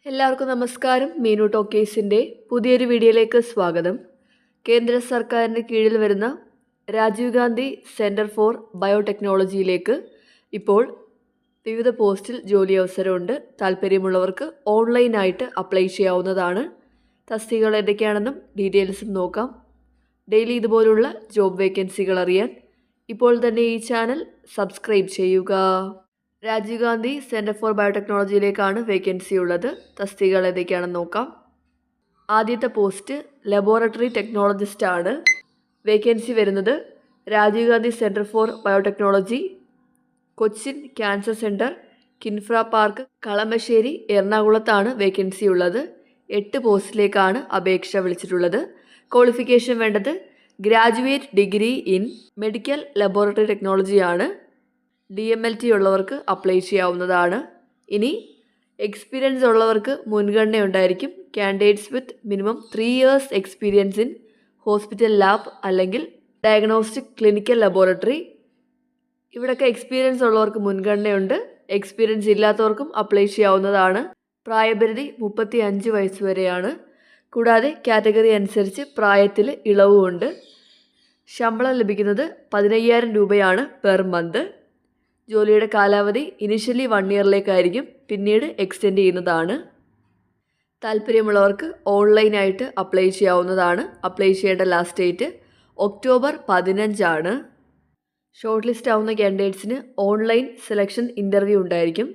എല്ലാവർക്കും നമസ്കാരം. മീനു ടോക്കീസിൻ്റെ പുതിയൊരു വീഡിയോയിലേക്ക് സ്വാഗതം. കേന്ദ്ര സർക്കാരിന് കീഴിൽ വരുന്ന രാജീവ് ഗാന്ധി സെൻറ്റർ ഫോർ ബയോടെക്നോളജിയിലേക്ക് ഇപ്പോൾ വിവിധ പോസ്റ്റിൽ ജോലി അവസരമുണ്ട്. താല്പര്യമുള്ളവർക്ക് ഓൺലൈനായിട്ട് അപ്ലൈ ചെയ്യാവുന്നതാണ്. തസ്തികകൾ എന്തൊക്കെയാണെന്നും ഡീറ്റെയിൽസും നോക്കാം. ഡെയിലി ഇതുപോലുള്ള ജോബ് വേക്കൻസികൾ അറിയാൻ ഇപ്പോൾ തന്നെ ഈ ചാനൽ സബ്സ്ക്രൈബ് ചെയ്യുക. രാജീവ് ഗാന്ധി സെൻറ്റർ ഫോർ ബയോടെക്നോളജിയിലേക്കാണ് വേക്കൻസി ഉള്ളത്. തസ്തികകൾ ഏതൊക്കെയാണെന്ന് നോക്കാം. ആദ്യത്തെ പോസ്റ്റ് ലബോറട്ടറി ടെക്നോളജിസ്റ്റ് ആണ്. വേക്കൻസി വരുന്നത് Rajiv Gandhi centre for biotechnology, Cochin cancer centre, KINFRA park, Kalamassery, എറണാകുളത്താണ് വേക്കൻസി ഉള്ളത്. 8 പോസ്റ്റിലേക്കാണ് അപേക്ഷ വിളിച്ചിട്ടുള്ളത്. ക്വാളിഫിക്കേഷൻ വേണ്ടത് graduate degree in medical laboratory ടെക്നോളജിയാണ്. DMLT ഉള്ളവർക്ക് അപ്ലൈ ചെയ്യാവുന്നതാണ്. ഇനി എക്സ്പീരിയൻസ് ഉള്ളവർക്ക് മുൻഗണന ഉണ്ടായിരിക്കും. Candidates with minimum 3 years experience in hospital lab അല്ലെങ്കിൽ ഡയഗ്നോസ്റ്റിക് ക്ലിനിക്കൽ ലബോറട്ടറി. ഇവിടെയൊക്കെ എക്സ്പീരിയൻസ് ഉള്ളവർക്ക് മുൻഗണനയുണ്ട്. എക്സ്പീരിയൻസ് ഇല്ലാത്തവർക്കും അപ്ലൈ ചെയ്യാവുന്നതാണ്. പ്രായപരിധി 35 വയസ്സ് വരെയാണ്. കൂടാതെ കാറ്റഗറി അനുസരിച്ച് പ്രായത്തിൽ ഇളവുമുണ്ട്. ശമ്പളം ലഭിക്കുന്നത് 15,000 രൂപയാണ് പെർ മന്ത്. ജോലിയുടെ കാലാവധി ഇനിഷ്യലി 1 yearലേക്കായിരിക്കും, പിന്നീട് എക്സ്റ്റെൻഡ് ചെയ്യുന്നതാണ്. താല്പര്യമുള്ളവർക്ക് ഓൺലൈനായിട്ട് അപ്ലൈ ചെയ്യാവുന്നതാണ്. അപ്ലൈ ചെയ്യേണ്ട ലാസ്റ്റ് ഡേറ്റ് ഒക്ടോബർ 15 ആണ്. ഷോർട്ട് ലിസ്റ്റ് ആവുന്ന കാൻഡിഡേറ്റ്സിന് ഓൺലൈൻ സെലക്ഷൻ ഇൻ്റർവ്യൂ ഉണ്ടായിരിക്കും.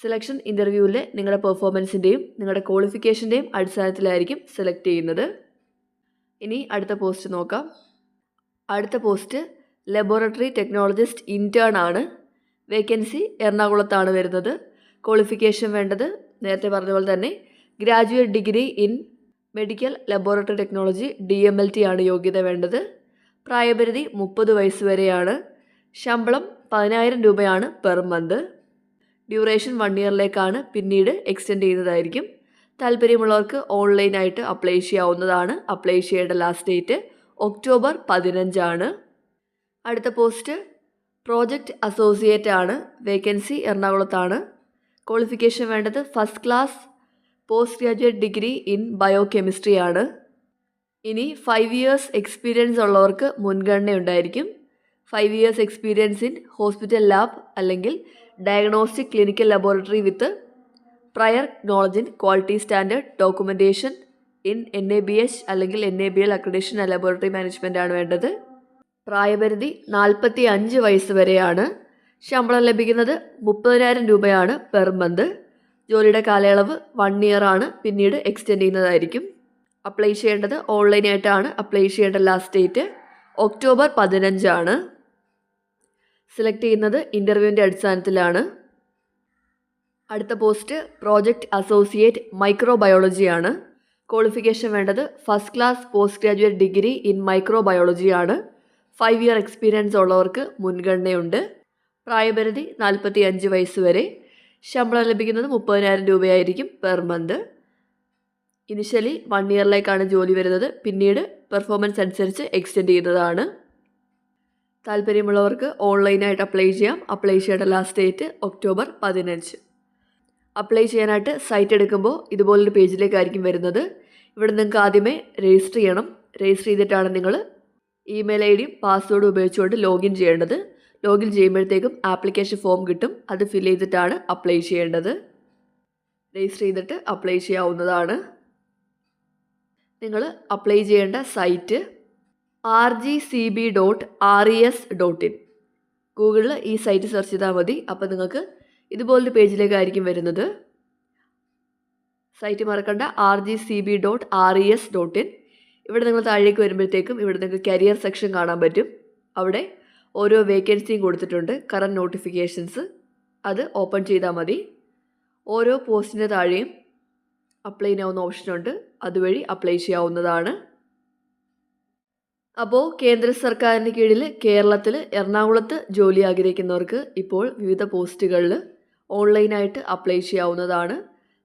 സെലക്ഷൻ ഇൻ്റർവ്യൂവിൽ നിങ്ങളുടെ പെർഫോമൻസിൻ്റെയും നിങ്ങളുടെ ക്വാളിഫിക്കേഷൻ്റെയും അടിസ്ഥാനത്തിലായിരിക്കും സെലക്ട് ചെയ്യുന്നത്. ഇനി അടുത്ത പോസ്റ്റ് നോക്കാം. അടുത്ത പോസ്റ്റ് ലബോറട്ടറി ടെക്നോളജിസ്റ്റ് ഇൻറ്റേൺ ആണ്. വേക്കൻസി എറണാകുളത്താണ് വരുന്നത്. ക്വാളിഫിക്കേഷൻ വേണ്ടത് നേരത്തെ പറഞ്ഞ പോലെ തന്നെ graduate degree in medical laboratory technology DMLT ആണ് യോഗ്യത വേണ്ടത്. പ്രായപരിധി 30 വയസ്സ് വരെയാണ്. ശമ്പളം 10,000 രൂപയാണ് പെർ മന്ത്. ഡ്യൂറേഷൻ 1 yearലേക്കാണ്, പിന്നീട് എക്സ്റ്റെൻഡ് ചെയ്യുന്നതായിരിക്കും. താല്പര്യമുള്ളവർക്ക് ഓൺലൈനായിട്ട് അപ്ലൈ ചെയ്യാവുന്നതാണ്. അപ്ലൈ ചെയ്യേണ്ട ലാസ്റ്റ് ഡേറ്റ് ഒക്ടോബർ 15 ആണ്. അടുത്ത പോസ്റ്റ് പ്രോജക്റ്റ് അസോസിയേറ്റ് ആണ്. വേക്കൻസി എറണാകുളത്താണ്. ക്വാളിഫിക്കേഷൻ വേണ്ടത് first class post graduate degree in bio chemistry ആണ്. ഇനി 5 years എക്സ്പീരിയൻസ് ഉള്ളവർക്ക് മുൻഗണന ഉണ്ടായിരിക്കും. 5 years experience in hospital lab അല്ലെങ്കിൽ diagnostic clinical laboratory with prior knowledge in quality standard documentation in NABH അല്ലെങ്കിൽ NABL accreditation and laboratory management ആണ് വേണ്ടത്. പ്രായപരിധി 45 വയസ്സ് വരെയാണ്. ശമ്പളം ലഭിക്കുന്നത് 30,000 രൂപയാണ് പെർ മന്ത്. ജോലിയുടെ കാലയളവ് 1 year ആണ്, പിന്നീട് എക്സ്റ്റെൻഡ് ചെയ്യുന്നതായിരിക്കും. അപ്ലൈ ചെയ്യേണ്ടത് ഓൺലൈനായിട്ടാണ്. അപ്ലൈ ചെയ്യേണ്ട ലാസ്റ്റ് ഡേറ്റ് ഒക്ടോബർ 15 ആണ്. സെലക്ട് ചെയ്യുന്നത് ഇൻ്റർവ്യൂവിൻ്റെ അടിസ്ഥാനത്തിലാണ്. അടുത്ത പോസ്റ്റ് പ്രോജക്റ്റ് അസോസിയേറ്റ് മൈക്രോബയോളജി ആണ്. ക്വാളിഫിക്കേഷൻ വേണ്ടത് first class post graduate degree in microbiology ആണ്. 5 year എക്സ്പീരിയൻസ് ഉള്ളവർക്ക് മുൻഗണനയുണ്ട്. പ്രായപരിധി 45 വയസ്സ് വരെ. ശമ്പളം ലഭിക്കുന്നത് 30,000 രൂപയായിരിക്കും പെർ മന്ത്. ഇനിഷ്യലി 1 yearലേക്കാണ് ജോലി വരുന്നത്, പിന്നീട് പെർഫോമൻസ് അനുസരിച്ച് എക്സ്റ്റെൻഡ് ചെയ്യുന്നതാണ്. താല്പര്യമുള്ളവർക്ക് ഓൺലൈനായിട്ട് അപ്ലൈ ചെയ്യാം. അപ്ലൈ ചെയ്യേണ്ട ലാസ്റ്റ് ഡേറ്റ് ഒക്ടോബർ 15. അപ്ലൈ ചെയ്യാനായിട്ട് സൈറ്റ് എടുക്കുമ്പോൾ ഇതുപോലൊരു പേജിലേക്കായിരിക്കും വരുന്നത്. ഇവിടെ നിങ്ങൾക്ക് ആദ്യമേ രജിസ്റ്റർ ചെയ്യണം. രജിസ്റ്റർ ചെയ്തിട്ടാണ് നിങ്ങൾ ഇമെയിൽ ID പാസ്വേഡ് ഉപയോഗിച്ചുകൊണ്ട് ലോഗിൻ ചെയ്യേണ്ടത്. ലോഗിൻ ചെയ്യുമ്പോഴത്തേക്കും ആപ്ലിക്കേഷൻ ഫോം കിട്ടും. അത് ഫിൽ ചെയ്തിട്ടാണ് അപ്ലൈ ചെയ്യേണ്ടത്. രജിസ്റ്റർ ചെയ്തിട്ട് അപ്ലൈ ചെയ്യാവുന്നതാണ്. നിങ്ങൾ അപ്ലൈ ചെയ്യേണ്ട സൈറ്റ് rgcb.res.in. ഗൂഗിളിൽ ഈ സൈറ്റ് സെർച്ച് ചെയ്താൽ മതി. അപ്പോൾ നിങ്ങൾക്ക് ഇതുപോലൊരു പേജിലേക്കായിരിക്കും വരുന്നത്. സൈറ്റ് മറക്കണ്ട, rgcb.res.in. ഇവിടെ നിങ്ങൾ താഴേക്ക് വരുമ്പോഴത്തേക്കും ഇവിടെ നിങ്ങൾക്ക് കരിയർ സെക്ഷൻ കാണാൻ പറ്റും. അവിടെ ഓരോ വേക്കൻസിയും കൊടുത്തിട്ടുണ്ട്, കറൻറ്റ് നോട്ടിഫിക്കേഷൻസ്. അത് ഓപ്പൺ ചെയ്താൽ മതി. ഓരോ പോസ്റ്റിൻ്റെ താഴെയും അപ്ലൈ ചെയ്യാവുന്ന ഓപ്ഷനുണ്ട്. അതുവഴി അപ്ലൈ ചെയ്യാവുന്നതാണ്. അപ്പോൾ കേന്ദ്ര സർക്കാരിന് കീഴിൽ കേരളത്തിൽ എറണാകുളത്ത് ജോലി ആഗ്രഹിക്കുന്നവർക്ക് ഇപ്പോൾ വിവിധ പോസ്റ്റുകളിൽ ഓൺലൈനായിട്ട് അപ്ലൈ ചെയ്യാവുന്നതാണ്.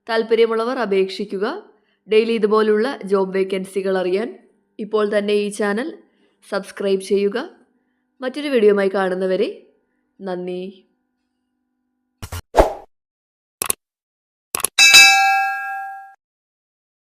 താല്പര്യമുള്ളവർ അപേക്ഷിക്കുക. ഡെയിലി ഇതുപോലുള്ള ജോബ് വേക്കൻസികൾ അറിയാൻ ഇപ്പോൾ തന്നെ ഈ ചാനൽ സബ്സ്ക്രൈബ് ചെയ്യുക. മറ്റൊരു വീഡിയോയുമായി കാണുന്നവരെ നന്ദി.